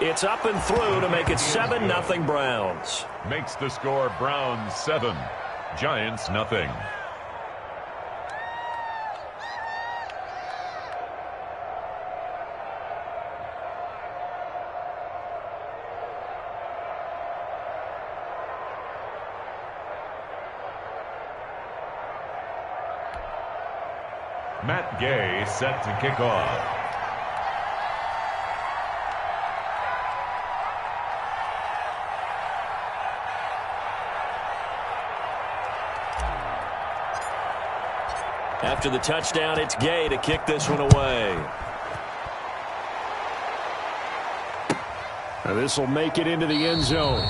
It's up and through to make it 7-0 Browns. Makes the score Browns 7, Giants nothing. Matt Gay set to kick off. After the touchdown, it's Gay to kick this one away. Now this will make it into the end zone.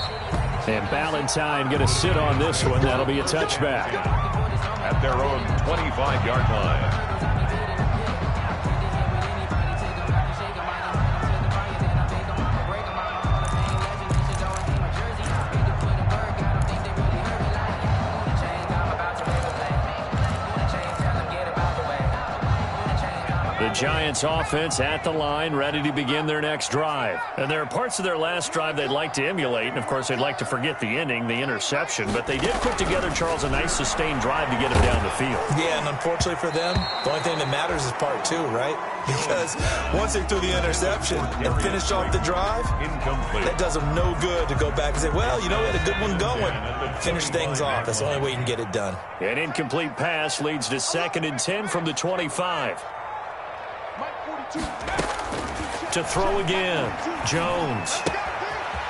And Ballantyne going to sit on this one. That'll be a touchback. At their own 25-yard line. Giants offense at the line, ready to begin their next drive. And there are parts of their last drive they'd like to emulate, and of course they'd like to forget the inning, the interception, but they did put together, Charles, a nice sustained drive to get him down the field. Yeah, and unfortunately for them, the only thing that matters is part two, right? Because once they threw the interception and finished off the drive, that does them no good to go back and say, well, you know, we had a good one going. Finish things off. That's the only way you can get it done. An incomplete pass leads to 2nd and 10 from the 25. To throw again, Jones.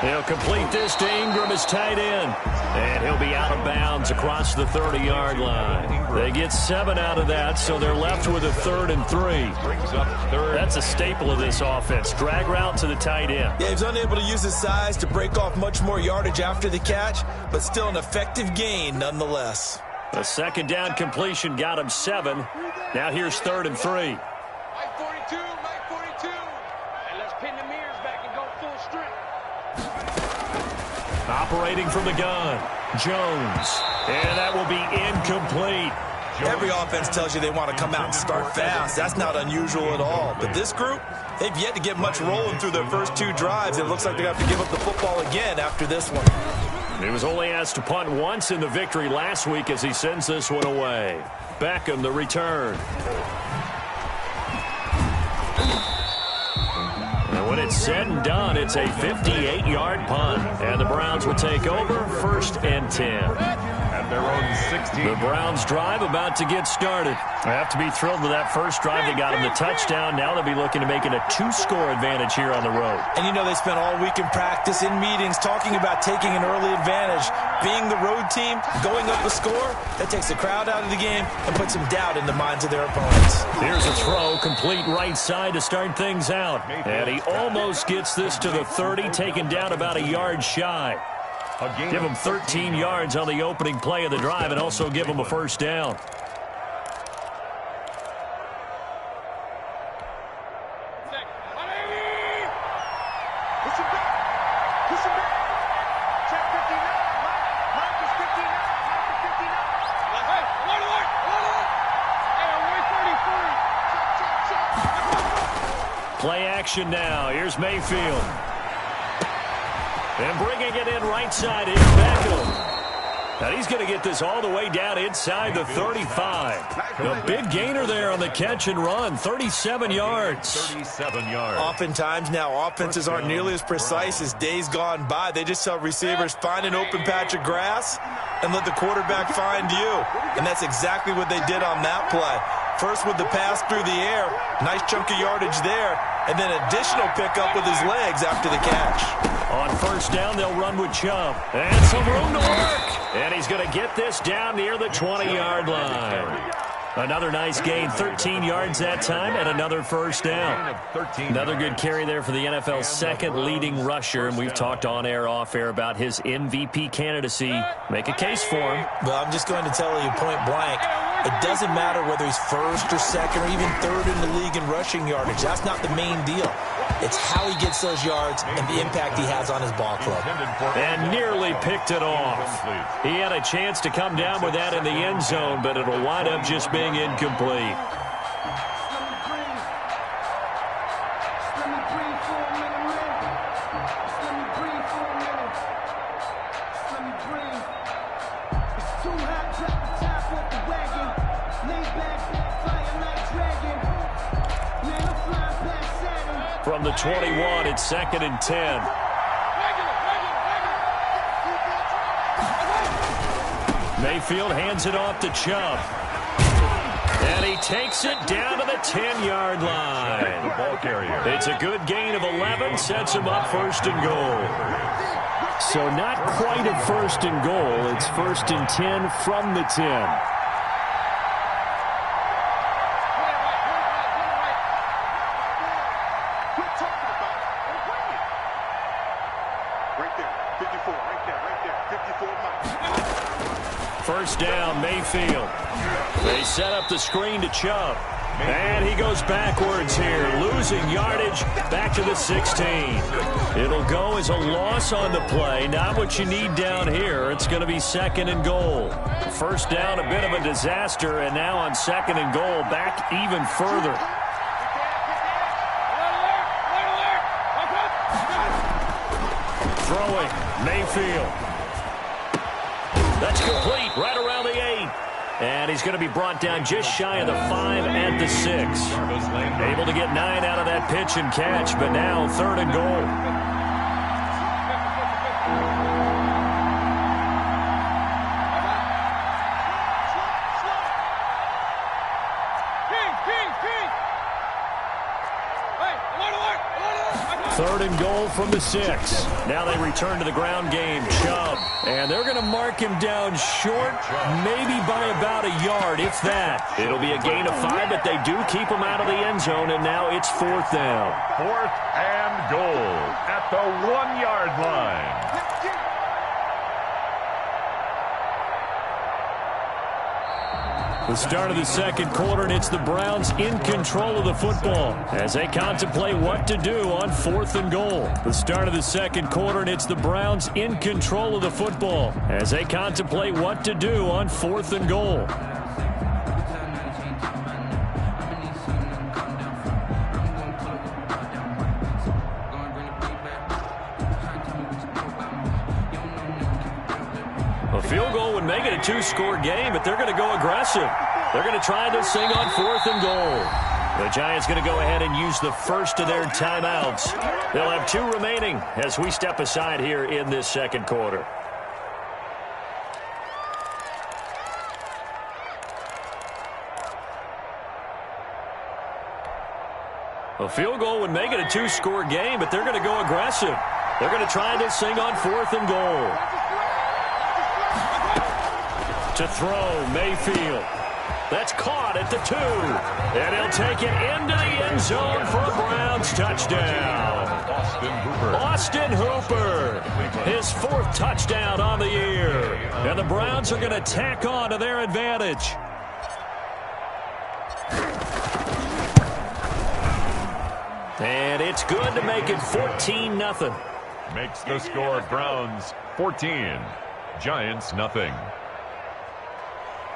He'll complete this to Ingram as tight end. And he'll be out of bounds across the 30-yard line. They get 7 out of that, so they're left with a 3rd and 3. That's a staple of this offense. Drag route to the tight end. Yeah, he's unable to use his size to break off much more yardage after the catch, but still an effective gain nonetheless. A 2nd down completion got him 7. Now here's 3rd and 3. Operating from the gun, Jones. And that will be incomplete. Every offense tells you they want to come out and start fast. That's not unusual at all. But this group, they've yet to get much rolling through their first 2 drives. It looks like they have to give up the football again after this one. He was only asked to punt once in the victory last week as he sends this one away. Beckham, the return. And when it's said and done, it's a 58-yard punt. And the Browns will take over 1st and 10. At their own 16. The Browns drive about to get started. They have to be thrilled with that first drive. They got him the touchdown. Now they'll be looking to make it a 2-score advantage here on the road. And you know they spent all week in practice, in meetings, talking about taking an early advantage. Being the road team, going up a score, that takes the crowd out of the game and puts some doubt in the minds of their opponents. Here's a throw, complete right side to start things out. And he almost gets this to the 30, taken down about a yard shy. Give him 13 yards on the opening play of the drive and also give him a 1st down. Play action now. Here's Mayfield. And bringing it in right side is Beckham. Now he's going to get this all the way down inside the 35. A big gainer there on the catch and run, 37 yards. 37 yards. Oftentimes now offenses aren't nearly as precise as days gone by. They just tell receivers, find an open patch of grass and let the quarterback find you. And that's exactly what they did on that play. First with the pass through the air, nice chunk of yardage there, and then additional pickup with his legs after the catch. On 1st down, they'll run with Chubb. And some room to work. And he's going to get this down near the 20-yard line. Another nice gain, 13 yards that time, and another 1st down. Another good carry there for the NFL's 2nd leading rusher, and we've talked on air, off air about his MVP candidacy. Make a case for him. Well, I'm just going to tell you point blank, it doesn't matter whether he's 1st or 2nd or even 3rd in the league in rushing yardage. That's not the main deal. It's how he gets those yards and the impact he has on his ball club. And nearly picked it off. He had a chance to come down with that in the end zone, but it'll wind up just being incomplete. From the 21, it's 2nd and 10. Mayfield hands it off to Chubb. And he takes it down to the 10-yard line. The ball carrier. It's a good gain of 11, sets him up 1st and goal. So not quite a 1st and goal. It's 1st and 10 from the 10. First down, Mayfield. They set up the screen to Chubb. And he goes backwards here, losing yardage back to the 16. It'll go as a loss on the play. Not what you need down here. It's going to be 2nd and goal. First down, a bit of a disaster, and now on 2nd and goal, back even further. Throwing, Mayfield. That's complete, right around the 8. And he's going to be brought down just shy of the 5 at the 6. Able to get 9 out of that pitch and catch, but now 3rd and goal. Third and goal from the 6. Now they return to the ground game. Chubb. And they're going to mark him down short, maybe by about a yard, if that. It'll be a gain of 5, but they do keep him out of the end zone, and now it's 4th down. 4th and goal at the 1-yard line. The start of the 2nd quarter, and it's the Browns in control of the football as they contemplate what to do on 4th and goal. The start of the 2nd quarter, and it's the Browns in control of the football as they contemplate what to do on 4th and goal. A field goal would make it a 2-score game, but they're going to go aggressive. They're going to try this thing on 4th and goal. The Giants going to go ahead and use the first of their timeouts. They'll have 2 remaining as we step aside here in this 2nd quarter. A field goal would make it a 2-score game, but they're going to go aggressive. They're going to try this thing on 4th and goal. To throw, Mayfield. That's caught at the 2. And he'll take it into the end zone for a Browns touchdown. Austin Hooper. His 4th touchdown on the year. And the Browns are going to tack on to their advantage. And it's good to make it 14-0. Makes the score Browns 14, Giants nothing.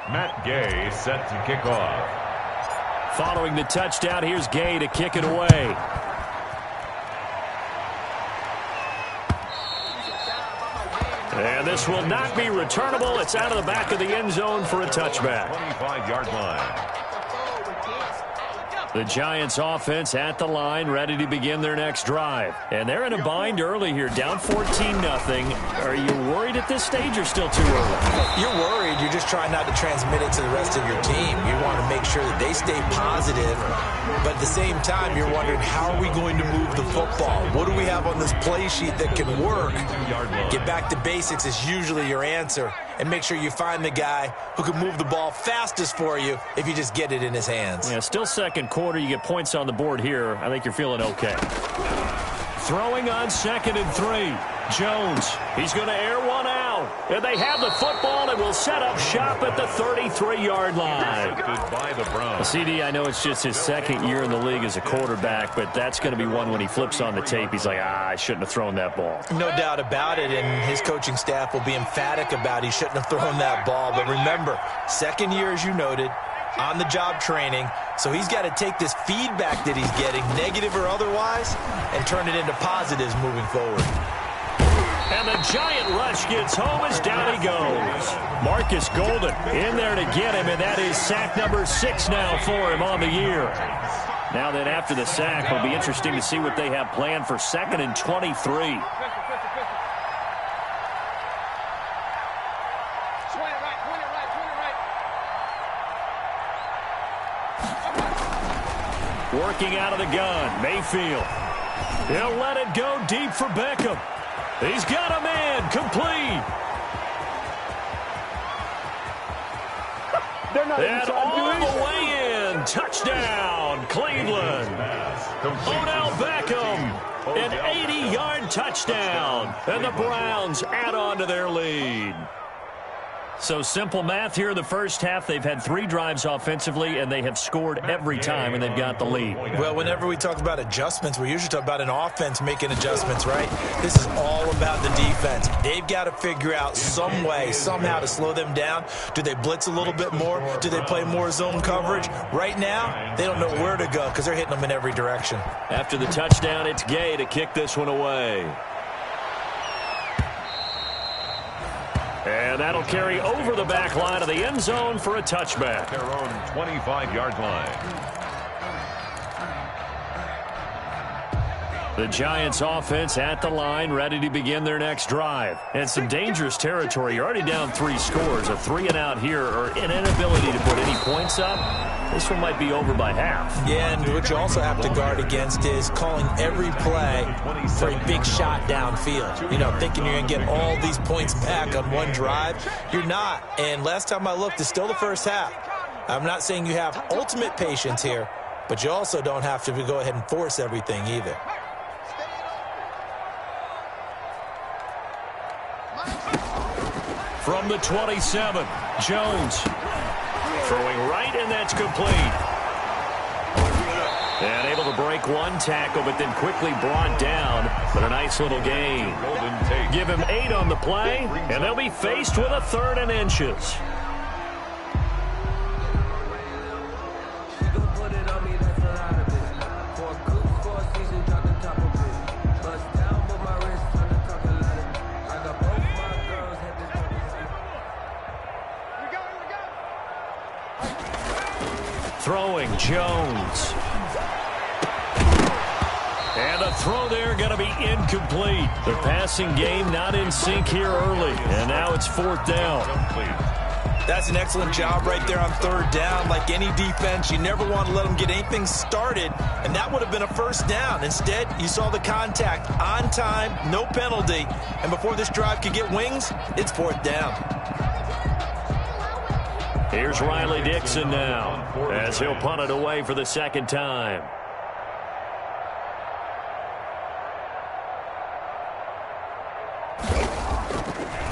Matt Gay set to kick off. Following the touchdown, here's Gay to kick it away. And this will not be returnable. It's out of the back of the end zone for a touchback. 25-yard line. The Giants offense at the line, ready to begin their next drive. And they're in a bind early here, down 14-0. Are you worried at this stage or still too early? You're worried. You're just trying not to transmit it to the rest of your team. You want to make sure that they stay positive. But at the same time, you're wondering, how are we going to move the football? What do we have on this play sheet that can work? Get back to basics is usually your answer. And make sure you find the guy who can move the ball fastest for you if you just get it in his hands. Yeah, still 2nd quarter. You get points on the board here. I think you're feeling okay. Throwing on 2nd and 3. Jones. He's going to air one out. And they have the football and will set up shop at the 33-yard line. By the Browns. CD, I know it's just his 2nd year in the league as a quarterback, but that's going to be one when he flips on the tape. He's like, I shouldn't have thrown that ball. No doubt about it, and his coaching staff will be emphatic about he shouldn't have thrown that ball. But remember, 2nd year, as you noted, on-the-job training, so he's got to take this feedback that he's getting, negative or otherwise, and turn it into positives moving forward. And the giant rush gets home as down he goes. Marcus Golden in there to get him, and that is sack number 6 now for him on the year. Now then, after the sack, it'll be interesting to see what they have planned for 2nd and 23. Working out of the gun, Mayfield. He'll let it go deep for Beckham. He's got a man, complete. And all the way in, touchdown, Cleveland. Odell Beckham, an 80-yard touchdown. And the Browns add on to their lead. So simple math here in the first half. They've had 3 drives offensively, and they have scored every time, and they've got the lead. Well, whenever we talk about adjustments, we usually talk about an offense making adjustments, right? This is all about the defense. They've got to figure out some way, somehow to slow them down. Do they blitz a little bit more? Do they play more zone coverage? Right now, they don't know where to go because they're hitting them in every direction. After the touchdown, it's Gay to kick this one away. And that'll carry over the back line of the end zone for a touchback. Their own 25-yard line. The Giants offense at the line, ready to begin their next drive. And some dangerous territory. You're already down 3 scores. A 3-and-out here, or an inability to put any points up. This one might be over by half. Yeah, and what you also have to guard against is calling every play for a big shot downfield. You know, thinking you're going to get all these points back on one drive. You're not. And last time I looked, it's still the first half. I'm not saying you have ultimate patience here, but you also don't have to go ahead and force everything either. From the 27, Jones. Throwing right, and that's complete. And able to break one tackle, but then quickly brought down. But a nice little gain. Give him 8 on the play, and they'll be faced with a 3rd and inches. Throwing, Jones. And a throw there going to be incomplete. The passing game not in sync here early. And now it's 4th down. That's an excellent job right there on 3rd down. Like any defense, you never want to let them get anything started. And that would have been a 1st down. Instead, you saw the contact on time, no penalty. And before this drive could get wings, it's 4th down. Here's Riley Dixon now, as he'll punt it away for the 2nd time.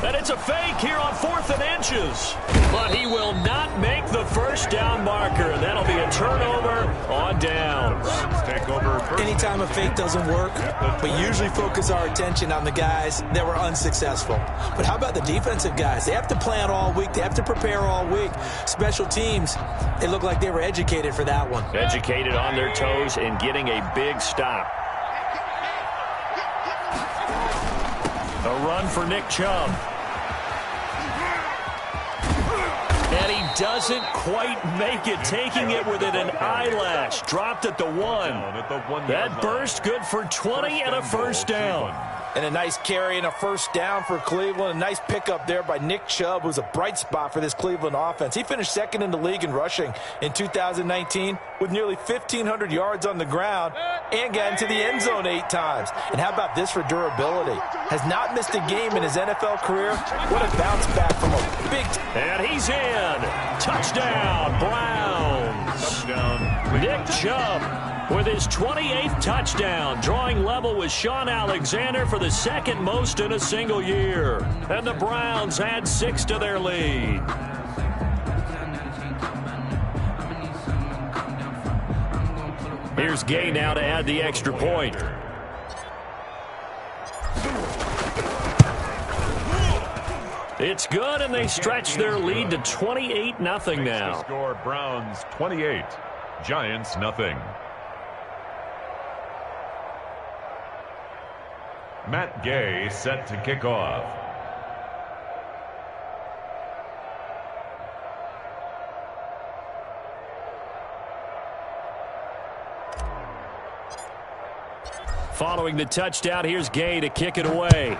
And it's a fake here on 4th and inches. But he will not make the 1st down marker. That'll be a turnover on downs. Take over. Anytime a fake doesn't work, we usually focus our attention on the guys that were unsuccessful. But how about the defensive guys? They have to plan all week. They have to prepare all week. Special teams, it looked like they were educated for that one. Educated on their toes and getting a big stop. A run for Nick Chubb. And he doesn't quite make it, taking it within an eyelash. Dropped at the 1. That burst good for 20 and a 1st down. And a nice carry and a 1st down for Cleveland. A nice pickup there by Nick Chubb, who's a bright spot for this Cleveland offense. He finished 2nd in the league in rushing in 2019 with nearly 1,500 yards on the ground and got into the end zone 8 times. And how about this for durability? Has not missed a game in his NFL career. What a bounce back from a big... And he's in. Touchdown, Browns. Touchdown. Nick Chubb with his 28th touchdown, drawing level with Sean Alexander for the 2nd most in a single year. And the Browns add 6 to their lead. Here's Gay now to add the extra point. It's good, and they stretch their lead to 28-0 now. Score Browns 28, Giants nothing. Matt Gay set to kick off. Following the touchdown, here's Gay to kick it away.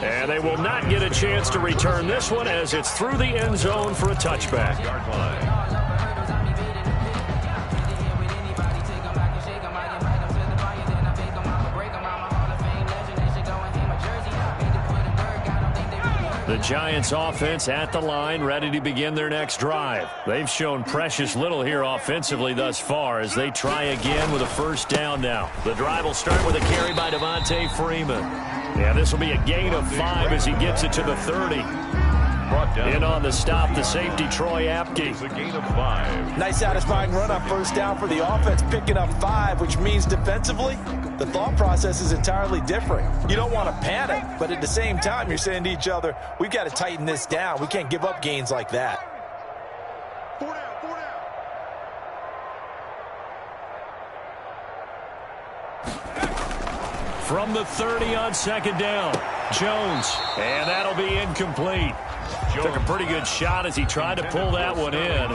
And they will not get a chance to return this one as it's through the end zone for a touchback. Yard line. The Giants offense at the line, ready to begin their next drive. They've shown precious little here offensively thus far as they try again with a first down now. The drive will start with a carry by Devontae Freeman. Yeah, this will be a gain of 5 as he gets it to the 30. In on the stop, the safety, Troy Apke. It's a gain of 5. Nice satisfying run on first down for the offense, picking up 5, which means defensively, the thought process is entirely different. You don't want to panic, but at the same time, you're saying to each other, we've got to tighten this down. We can't give up gains like that. From the 30 on second down, Jones, and that'll be incomplete. Took a pretty good shot as he tried to pull that one in.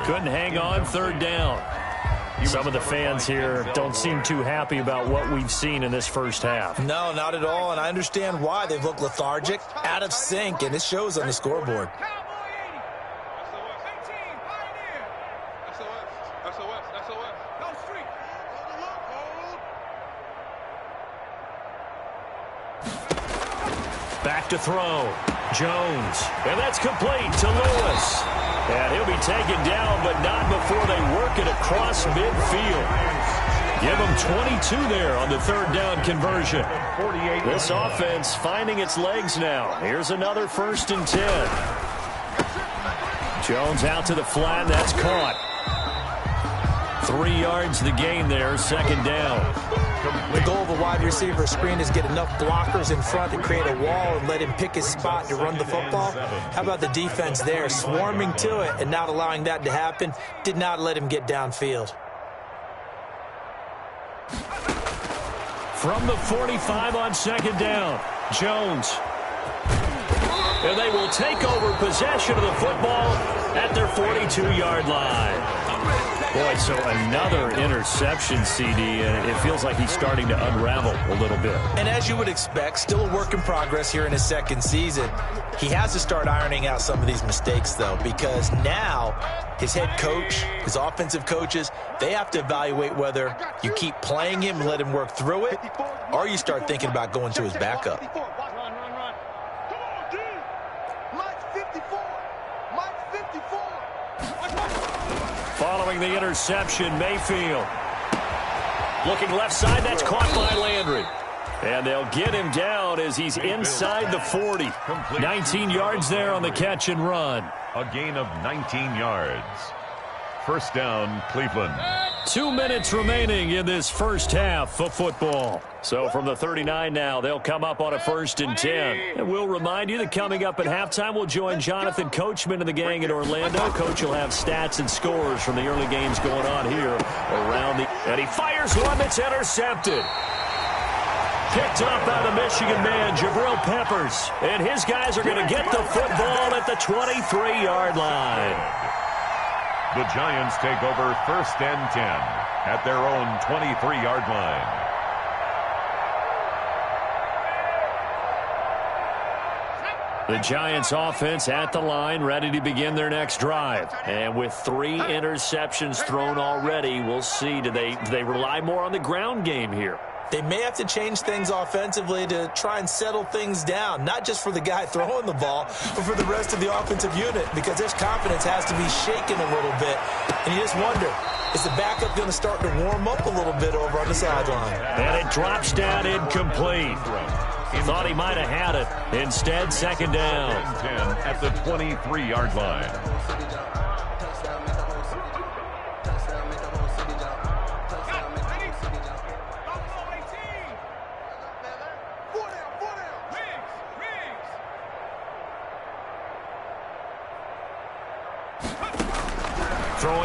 Couldn't hang on third down. Some of the fans here don't seem too happy about what we've seen in this first half. No, not at all, and I understand why. They've looked lethargic, out of sync, and it shows on the scoreboard. Back to throw. Jones. And that's complete to Lewis. And he'll be taken down, but not before they work it across midfield. Give them 22 there on the third down conversion. This offense finding its legs now. Here's another 1st and 10. Jones out to the flat. That's caught. 3 yards the gain there, second down. The goal of a wide receiver screen is get enough blockers in front to create a wall and let him pick his spot to run the football. How about the defense there, swarming to it and not allowing that to happen? Did not let him get downfield. From the 45 on second down, Jones. And they will take over possession of the football at their 42-yard line. Boy, so another interception, CD, and it feels like he's starting to unravel a little bit. And as you would expect, still a work in progress here in his second season. He has to start ironing out some of these mistakes, though, because now his head coach, his offensive coaches, they have to evaluate whether you keep playing him and let him work through it, or you start thinking about going to his backup. Following the interception, Mayfield. Looking left side, that's caught by Landry. And they'll get him down as he's inside the 40. 19 yards there on the catch and run. A gain of 19 yards. First down, Cleveland. 2 minutes remaining in this first half of football. So from the 39 now, they'll come up on a 1st and 10. And we'll remind you that coming up at halftime, we'll join Jonathan Coachman and the gang in Orlando. Coach will have stats and scores from the early games going on here around the... And he fires one that's intercepted. Picked up by the Michigan man, Jabril Peppers. And his guys are going to get the football at the 23-yard line. The Giants take over 1st and 10 at their own 23-yard line. The Giants offense at the line, ready to begin their next drive. And with 3 interceptions thrown already, we'll see. Do they rely more on the ground game here? They may have to change things offensively to try and settle things down, not just for the guy throwing the ball, but for the rest of the offensive unit, because their confidence has to be shaken a little bit. And you just wonder, is the backup going to start to warm up a little bit over on the sideline? And it drops down incomplete. Thought he might have had it. Instead, second down. 10 at the 23-yard line.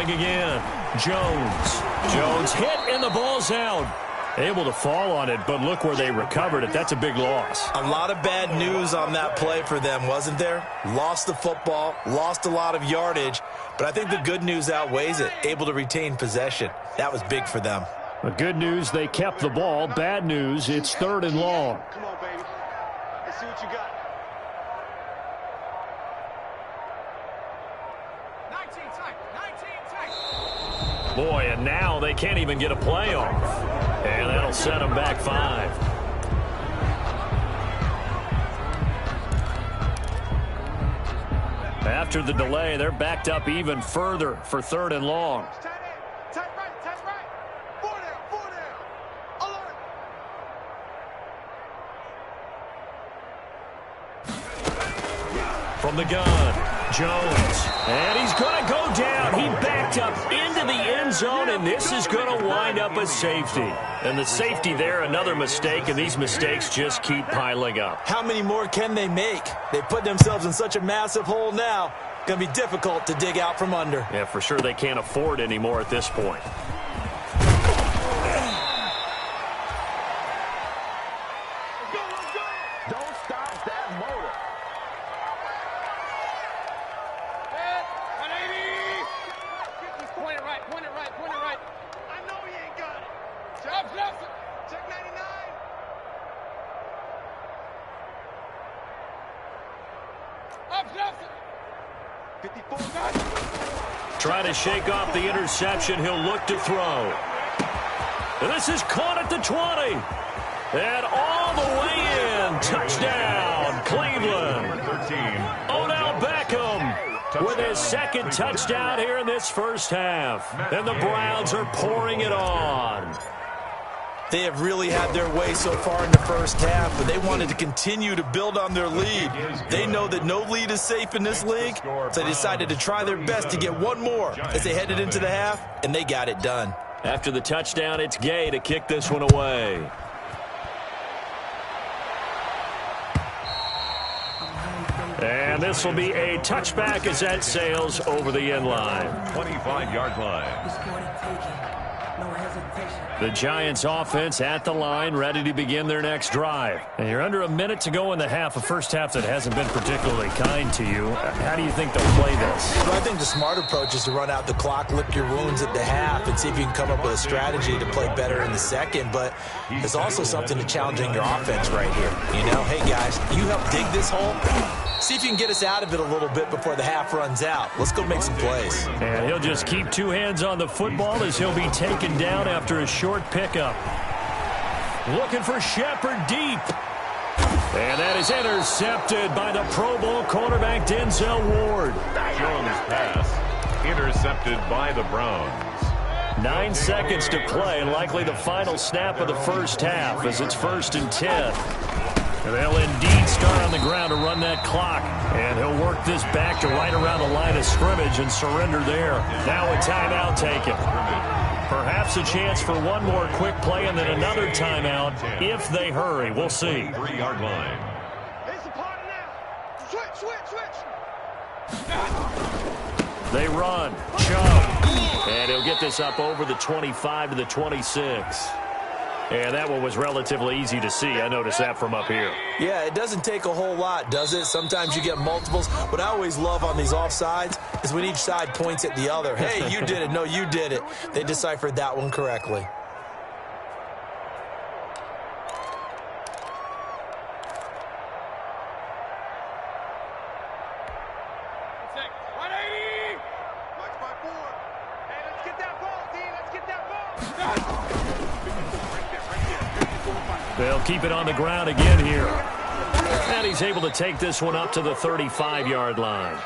throwing again. Jones hit and the ball's out. Able to fall on it, but look where they recovered it. That's a big loss. A lot of bad news on that play for them, wasn't there? Lost the football, lost a lot of yardage, but I think the good news outweighs it. Able to retain possession. That was big for them. The good news, they kept the ball. Bad news, it's 3rd and long. Come on, baby. Let's see what you got. 19 tight. Boy, and now they can't even get a play off. And that'll set them back 5. After the delay, they're backed up even further for 3rd and long. Tight right. 4 down. Alert. From the gun, Jones. And he's going to go down. He backed up into the end zone, and this is going to wind up a safety. And the safety there, another mistake, and these mistakes just keep piling up. How many more can they make? They put themselves in such a massive hole now. Going to be difficult to dig out from under. Yeah, for sure they can't afford any more at this point. Don't stop that motor. 180. Point it right. I know he ain't got it. Check 99. Up, 54. Trying to shake off the interception. He'll look to throw. This is caught at the 20. And all the way in. Touchdown, Cleveland. Odell Beckham with his 2nd touchdown here in this first half. And the Browns are pouring it on. They have really had their way so far in the first half, but they wanted to continue to build on their lead. They know that no lead is safe in this league, so they decided to try their best to get one more as they headed into the half, and they got it done. After the touchdown, it's Gay to kick this one away. And this will be a touchback as that sails over the end line. 25-yard line. The Giants offense at the line, ready to begin their next drive. And you're under a minute to go in the half, a first half that hasn't been particularly kind to you. How do you think they'll play this? Well, I think the smart approach is to run out the clock, lick your wounds at the half, and see if you can come up with a strategy to play better in the second. But there's also something to challenging your offense right here. You know, hey, guys, you help dig this hole. See if you can get us out of it a little bit before the half runs out. Let's go make some plays. And he'll just keep 2 hands on the football as he'll be taken down after a short pickup. Looking for Shepard deep. And that is intercepted by the Pro Bowl cornerback Denzel Ward. Jones' pass intercepted by the Browns. 9 seconds to play, likely the final snap of the first half as it's 1st and 10. They'll indeed start on the ground to run that clock. And he'll work this back to right around the line of scrimmage and surrender there. Now a timeout taken. Perhaps a chance for one more quick play and then another timeout if they hurry. We'll see. 3-yard line. Here's the party now. Switch. They run. Chubb. And he'll get this up over the 25 to the 26. And that one was relatively easy to see. I noticed that from up here. Yeah, it doesn't take a whole lot, does it? Sometimes you get multiples. What I always love on these offsides is when each side points at the other. Hey, you did it. No, you did it. They deciphered that one correctly. They'll keep it on the ground again here. And he's able to take this one up to the 35-yard line.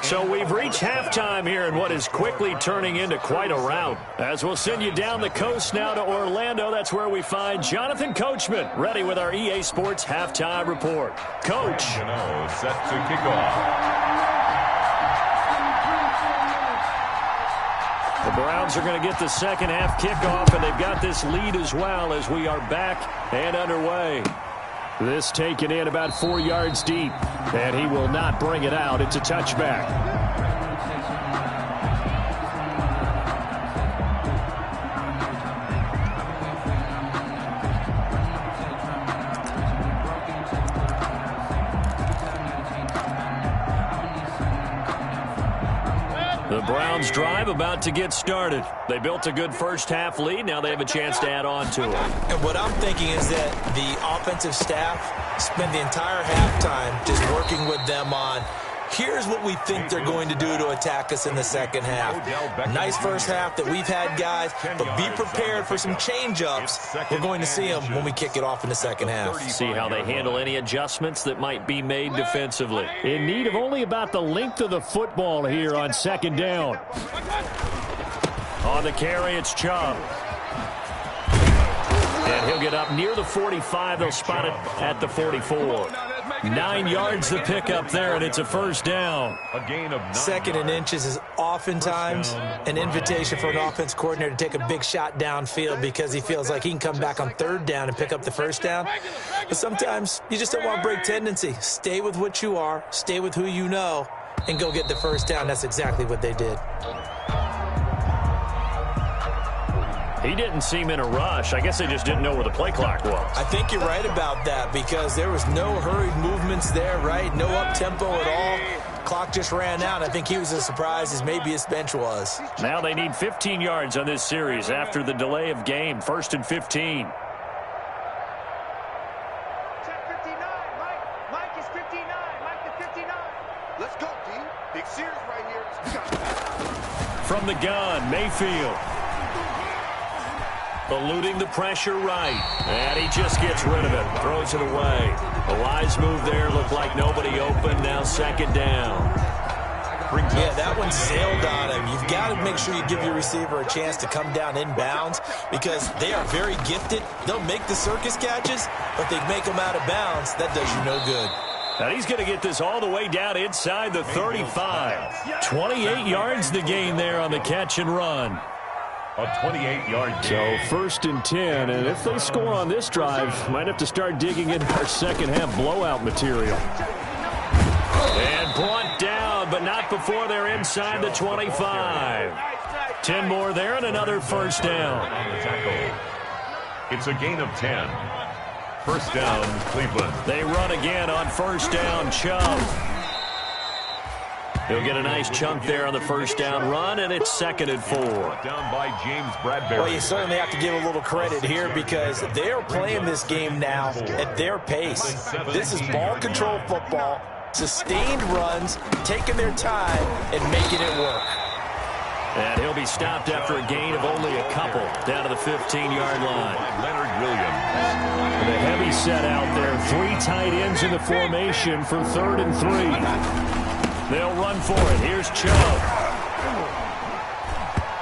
So we've reached halftime here in what is quickly turning into quite a rout. As we'll send you down the coast now to Orlando, that's where we find Jonathan Coachman, ready with our EA Sports Halftime Report. Coach. Set to kick off. The Browns are going to get the second half kickoff, and they've got this lead as well as we are back and underway. This taken in about 4 yards deep, and he will not bring it out. It's a touchback. Browns drive about to get started. They built a good first-half lead. Now they have a chance to add on to it. And what I'm thinking is that the offensive staff spent the entire halftime just working with them on, here's what we think they're going to do to attack us in the second half. Nice first half that we've had, guys, but be prepared for some change-ups. We're going to see them when we kick it off in the second half. See how they handle any adjustments that might be made defensively. In need of only about the length of the football here on second down. On the carry, it's Chubb. And he'll get up near the 45. They'll spot it at the 44. 9 yards to pick up there, and it's a first down. A gain of 9 Second and yards. inches is oftentimes an invitation for an offense coordinator to take a big shot downfield because he feels like he can come back on third down and pick up the first down. But sometimes you just don't want to break tendency. Stay with what you are, stay with who you know, and go get the first down. That's exactly what they did. He didn't seem in a rush. I guess they just didn't know where the play clock was. I think you're right about that because there was no hurried movements there, right? No up-tempo at all. Clock just ran out. I think he was as surprised as maybe his bench was. Now they need 15 yards on this series after the delay of game. 1st and 15. Check 59. Mike is 59. Mike is 59. Let's go, D. Big series right here. From the gun, Mayfield. Eluding the pressure right. And he just gets rid of it. Throws it away. A wise move there. Looked like nobody open. Now second down. Yeah, that one sailed on him. You've got to make sure you give your receiver a chance to come down inbounds because they are very gifted. They'll make the circus catches, but they make them out of bounds. That does you no good. And he's going to get this all the way down inside the 35. 28 yards the gain there on the catch and run. A 28-yard So 1st and 10, and if they score on this drive, might have to start digging into our second half blowout material. And brought down, but not before they're inside the 25. 10 more there and another first down. on the tackle. It's a gain of 10. First down, Cleveland. They run again on first down, Chubb. He'll get a nice chunk there on the first down run, and it's 2nd and 4. Down by James Bradbury. Well, you certainly have to give a little credit here because they are playing this game now at their pace. This is ball control football, sustained runs, taking their time, and making it work. And he'll be stopped after a gain of only a couple down to the 15-yard line. Leonard Williams. The heavy set out there. 3 tight ends in the formation for 3rd and 3. They'll run for it. Here's Chubb.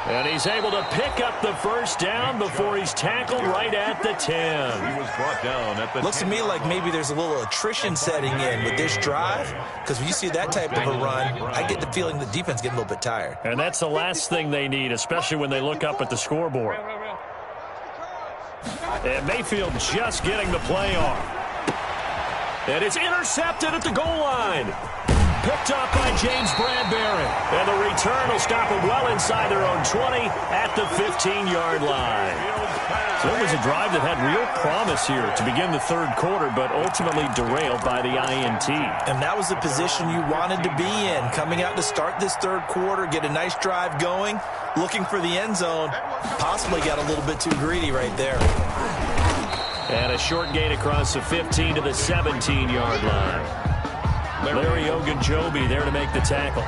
And he's able to pick up the first down before he's tackled right at the 10. He was brought down at the Looks to me like maybe there's a little attrition setting in with this drive because when you see that type of a run, I get the feeling the defense getting a little bit tired. And that's the last thing they need, especially when they look up at the scoreboard. And Mayfield just getting the play off. And it's intercepted at the goal line. Picked up by James Bradbury. And the return will stop them well inside their own 20 at the 15-yard line. So it was a drive that had real promise here to begin the 3rd quarter, but ultimately derailed by the INT. And that was the position you wanted to be in, coming out to start this 3rd quarter, get a nice drive going, looking for the end zone. Possibly got a little bit too greedy right there. And a short gain across the 15 to the 17-yard line. Larry Ogunjobi there to make the tackle.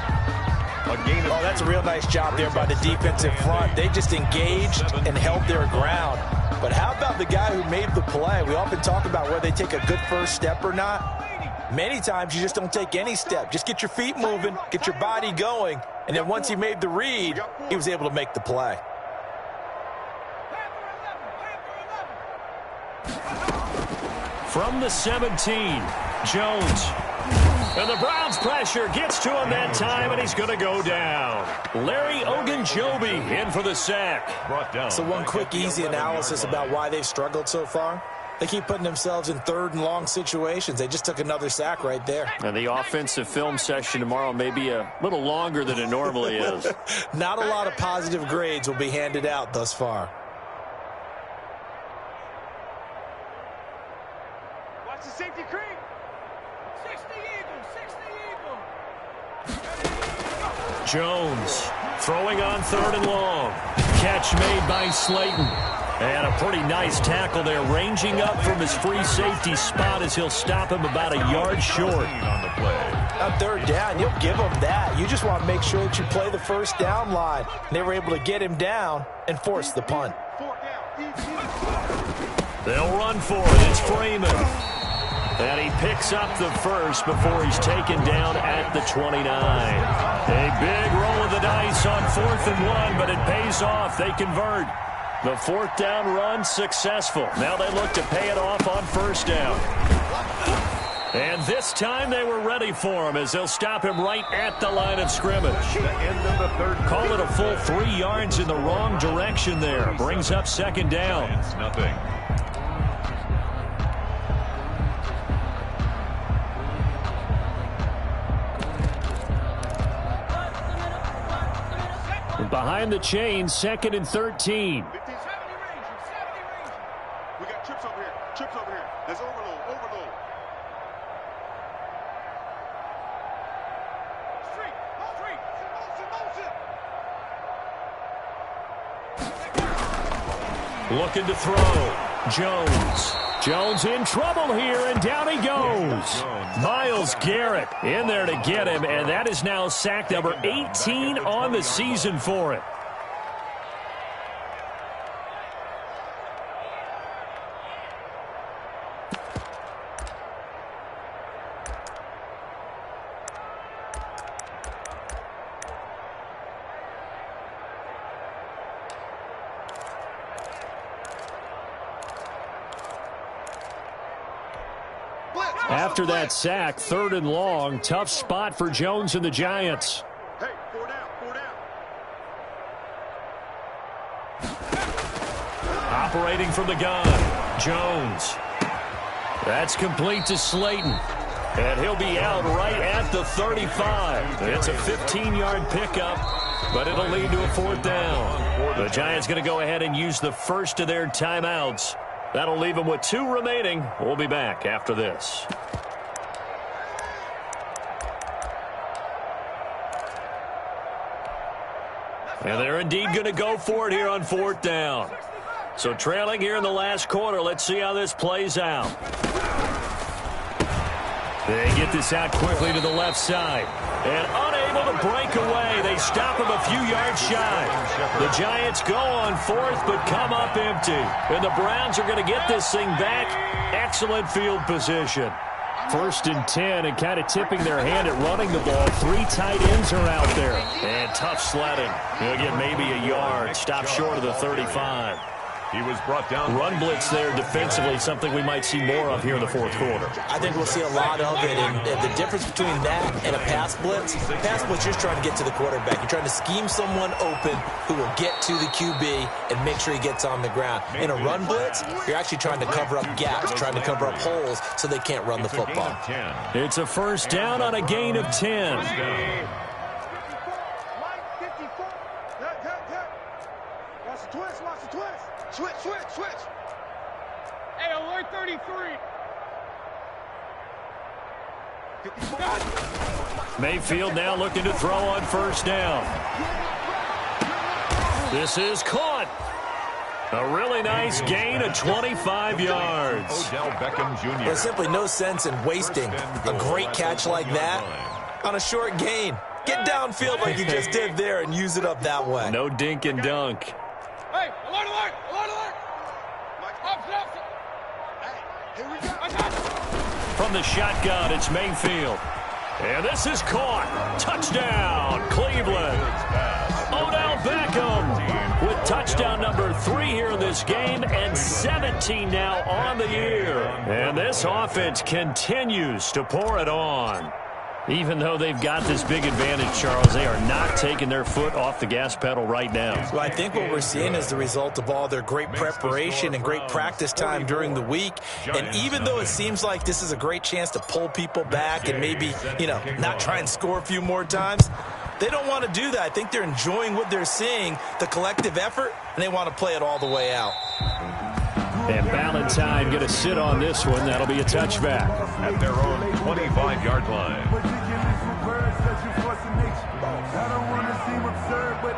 Oh, that's a real nice job there by the defensive front. They just engaged and held their ground. But how about the guy who made the play? We often talk about whether they take a good first step or not. Many times you just don't take any step. Just get your feet moving, get your body going, and then once he made the read, he was able to make the play. From the 17, Jones. And the Browns pressure gets to him that time, and he's going to go down. Larry Ogunjobi in for the sack. Brought down. So one quick, easy analysis about why they've struggled so far. They keep putting themselves in 3rd and long situations. They just took another sack right there. And the offensive film session tomorrow may be a little longer than it normally is. Not a lot of positive grades will be handed out thus far. Watch the safety creep. 60 Eagles, 60 Eagles. Jones Throwing on 3rd and long. Catch made by Slayton. And a pretty nice tackle there, ranging up from his free safety spot as he'll stop him about a yard short. On the play. On 3rd down, you'll give them that. You just want to make sure that you play the first down line. And they were able to get him down and force the punt. They'll run for it. It's Freeman. And he picks up the first before he's taken down at the 29. A big roll of the dice on 4th and 1, but it pays off. They convert. The 4th down run successful. Now they look to pay it off on 1st down. And this time they were ready for him as they'll stop him right at the line of scrimmage. The end of the 3rd. Call it a full 3 yards in the wrong direction there. Brings up 2nd down. It's nothing. Behind the chains, 2nd and 13. 70 range. We got trips over here. Trips over here. Let's overload. Motion. Looking to throw. Jones in trouble here, and down he goes. Myles Garrett in there to get him, and that is now sack number 18 on the season for him. After that sack, 3rd and long, tough spot for Jones and the Giants. Hey, 4 down. Operating from the gun, Jones. That's complete to Slayton. And he'll be out right at the 35. It's a 15-yard pickup, but it'll lead to a 4th down. The Giants going to go ahead and use the first of their timeouts. That'll leave them with 2 remaining. We'll be back after this. And they're indeed going to go for it here on 4th down. So trailing here in the last quarter. Let's see how this plays out. They get this out quickly to the left side. And unable to break away. They stop him a few yards shy. The Giants go on 4th but come up empty. And the Browns are going to get this thing back. Excellent field position. 1st and 10, and kind of tipping their hand at running the ball. 3 tight ends are out there. And tough sledding. He'll get maybe a yard. Stop short of the 35. He was brought down. Run blitz there defensively, something we might see more of here in the 4th quarter. I think we'll see a lot of it, and the difference between that and a pass blitz, you're just trying to get to the quarterback. You're trying to scheme someone open who will get to the QB and make sure he gets on the ground. In a run blitz, you're actually trying to cover up gaps, trying to cover up holes so they can't run the football. It's a 1st down on a gain of 10. Switch. Hey, alert 33. Mayfield now looking to throw on 1st down. This is caught. A really nice gain of 25 yards. Odell Beckham Jr. There's simply no sense in wasting a great catch like that on a short gain. Get downfield like you just did there and use it up that way. No dink and dunk. Hey, alert! Hey, here we go. From the shotgun, it's Mayfield. And this is caught. Touchdown, Cleveland. Odell Beckham with touchdown number 3 here in this game and 17 now on the year. And this offense continues to pour it on. Even though they've got this big advantage, Charles, they are not taking their foot off the gas pedal right now. Well, I think what we're seeing is the result of all their great preparation and great practice time during the week. And even though it seems like this is a great chance to pull people back and maybe, not try and score a few more times, they don't want to do that. I think they're enjoying what they're seeing, the collective effort, and they want to play it all the way out. And Valentine going to sit on this one. That'll be a touchback. At their own 25-yard line. I don't want to seem absurd, but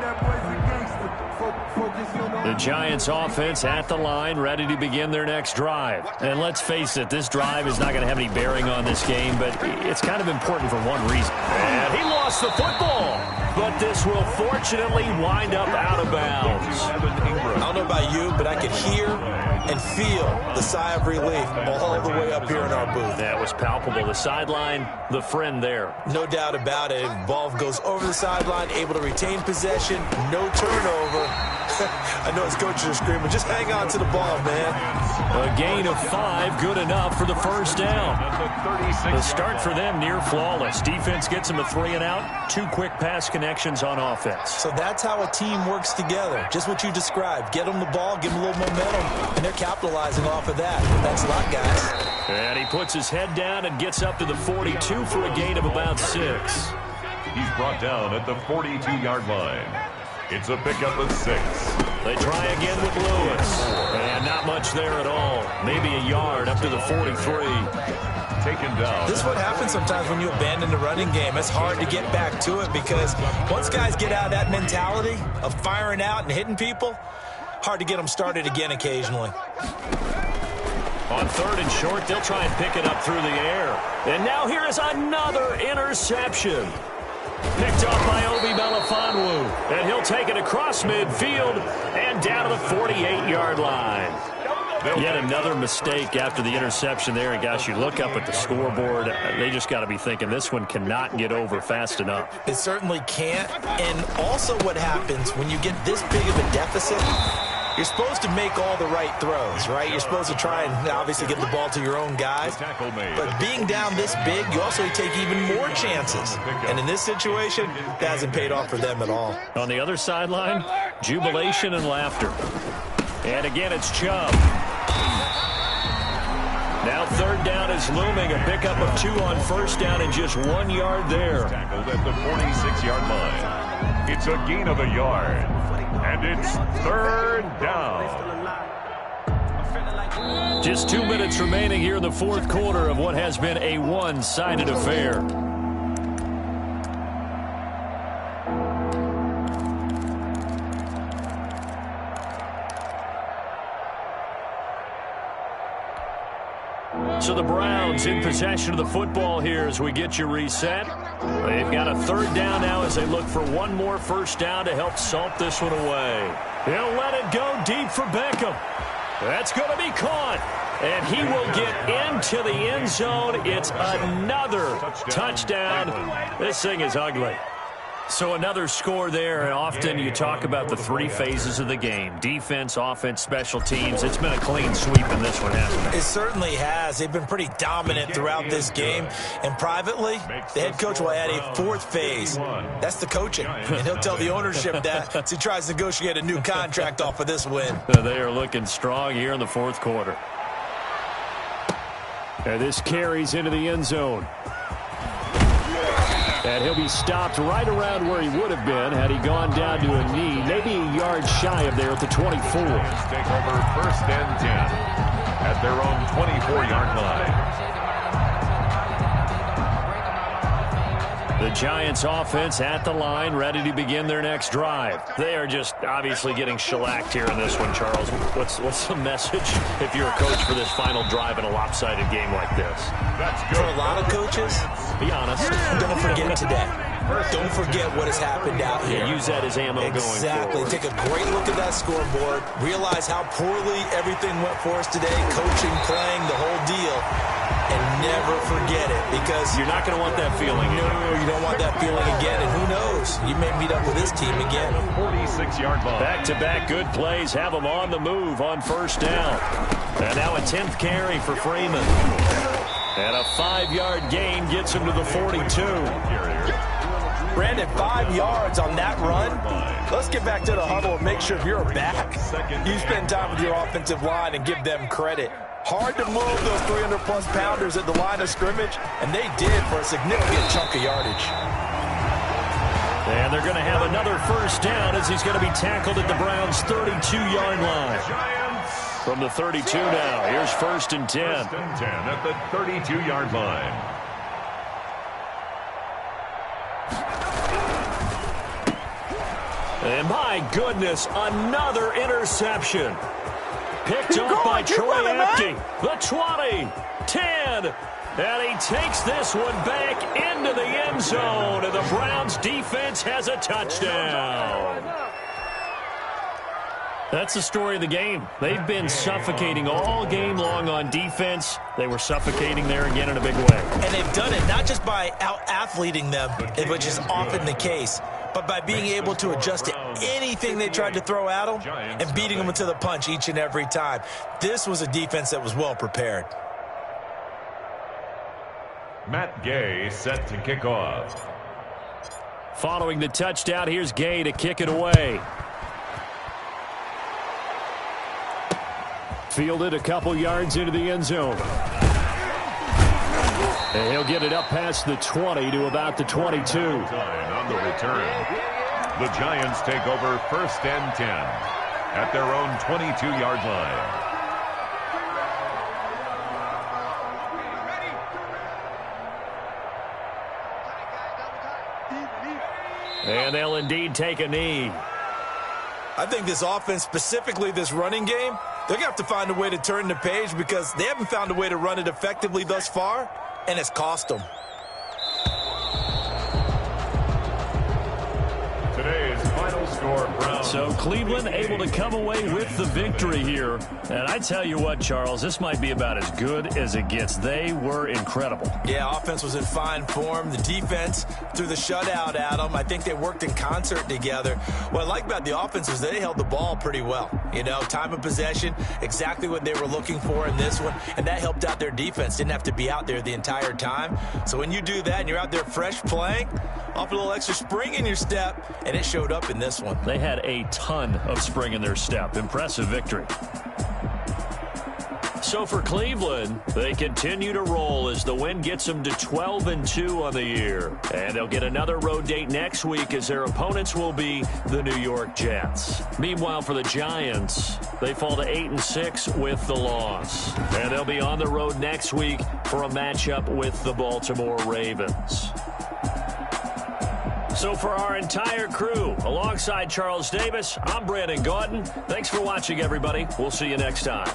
The Giants offense at the line, ready to begin their next drive. And let's face it, this drive is not going to have any bearing on this game, but it's kind of important for one reason. And he lost the football, but this will fortunately wind up out of bounds. I don't know about you, but I could hear and feel the sigh of relief all the way up here in our booth. That was palpable. The sideline, the friend there. No doubt about it. Ball goes over the sideline, able to retain possession, no turnover. I know his coaches are screaming, just hang on to the ball, man. A gain of 5, good enough for the first down. The start for them near flawless. Defense gets them a 3 and out. 2 quick pass connections on offense. So that's how a team works together. Just what you described. Get them the ball, give them a little momentum, and they're capitalizing off of that. Thanks a lot, guys. And he puts his head down and gets up to the 42 for a gain of about 6. He's brought down at the 42-yard line. It's a pickup of 6. They try again with Lewis. And not much there at all. Maybe a yard up to the 43. Taken down. This is what happens sometimes when you abandon the running game. It's hard to get back to it because once guys get out of that mentality of firing out and hitting people, hard to get them started again occasionally. On 3rd and short, they'll try and pick it up through the air. And now here is another interception. Picked off by Obi Melifonwu. And he'll take it across midfield and down to the 48-yard line. Yet another mistake after the interception there. And, gosh, you look up at the scoreboard. They just got to be thinking this one cannot get over fast enough. It certainly can't. And also what happens when you get this big of a deficit, you're supposed to make all the right throws, right? You're supposed to try and obviously get the ball to your own guys. But being down this big, you also take even more chances. And in this situation, that hasn't paid off for them at all. On the other sideline, jubilation and laughter. And again, it's Chubb. Now 3rd down is looming. A pickup of 2 on 1st down and just 1 yard there. Tackled at the 46-yard line. It's a gain of a yard. And it's 3rd down. Just 2 minutes remaining here in the 4th quarter of what has been a one-sided affair. So the Browns in possession of the football here as we get you reset. They've got a 3rd down now as they look for one more 1st down to help salt this one away. He'll let it go deep for Beckham. That's going to be caught. And he will get into the end zone. It's another touchdown. This thing is ugly. So another score there, and often you talk about the 3 phases of the game. Defense, offense, special teams. It's been a clean sweep in this one, hasn't it? It certainly has. They've been pretty dominant throughout this game. And privately, the head coach will add a 4th phase. That's the coaching. And he'll tell the ownership that as he tries to negotiate a new contract off of this win. They are looking strong here in the 4th quarter. And this carries into the end zone. And he'll be stopped right around where he would have been had he gone down to a knee, maybe a yard shy of there at the 24. Take over 1st and 10 at their own 24-yard line. The Giants offense at the line, ready to begin their next drive. They are just obviously getting shellacked here in this one, Charles. What's the message if you're a coach for this final drive in a lopsided game like this? That's good. For a lot of coaches, Be honest. don't forget today. Don't forget what has happened out here. Yeah, use that as ammo going forward. Exactly. Take a great look at that scoreboard. Realize how poorly everything went for us today. Coaching, playing, the whole deal. And never forget it, because You're not going to want that feeling. no, you don't want that feeling again. And who knows? You may meet up with this team again. 46-yard line. Back-to-back good plays have them on the move on 1st down. And now a 10th carry for Freeman. And a 5-yard gain gets him to the 42. Brandon, 5 yards on that run. Let's get back to the huddle and make sure you're back. You spend time with your offensive line and give them credit. Hard to move those 300-plus pounders at the line of scrimmage, and they did for a significant chunk of yardage. And they're going to have another 1st down as he's going to be tackled at the Browns' 32-yard line. From the 32 now, here's 1st and 10. 1st and 10 at the 32-yard line. And my goodness, another interception. Picked up by Troy Apke. The 20, 10, and he takes this one back into the end zone, and the Browns defense has a touchdown. That's the story of the game. They've been suffocating all game long on defense. They were suffocating there again in a big way. And they've done it not just by out-athleting them, which is often the case, but by being able to adjust to anything they tried to throw at them and beating them to the punch each and every time. This was a defense that was well prepared. Matt Gay set to kick off. Following the touchdown, here's Gay to kick it away. Fielded a couple yards into the end zone. And he'll get it up past the 20 to about the 22. On the return, the Giants take over 1st and 10 at their own 22-yard line. And they'll indeed take a knee. I think this offense, specifically this running game, they're going to have to find a way to turn the page because they haven't found a way to run it effectively thus far, and it's cost them. Today's final score, Browns. So Cleveland able to come away with the victory here. And I tell you what, Charles, this might be about as good as it gets. They were incredible. Yeah, offense was in fine form. The defense threw the shutout at them. I think they worked in concert together. What I like about the offense is they held the ball pretty well. You know, time of possession, exactly what they were looking for in this one. And that helped out their defense. Didn't have to be out there the entire time. So when you do that and you're out there fresh playing, off a little extra spring in your step, and it showed up in this one. They had a ton of spring in their step. Impressive victory. So for Cleveland, they continue to roll as the win gets them to 12-2 on the year. And they'll get another road date next week as their opponents will be the New York Jets. Meanwhile, for the Giants, they fall to 8-6 with the loss. And they'll be on the road next week for a matchup with the Baltimore Ravens. So for our entire crew, alongside Charles Davis, I'm Brandon Gaudin. Thanks for watching, everybody. We'll see you next time.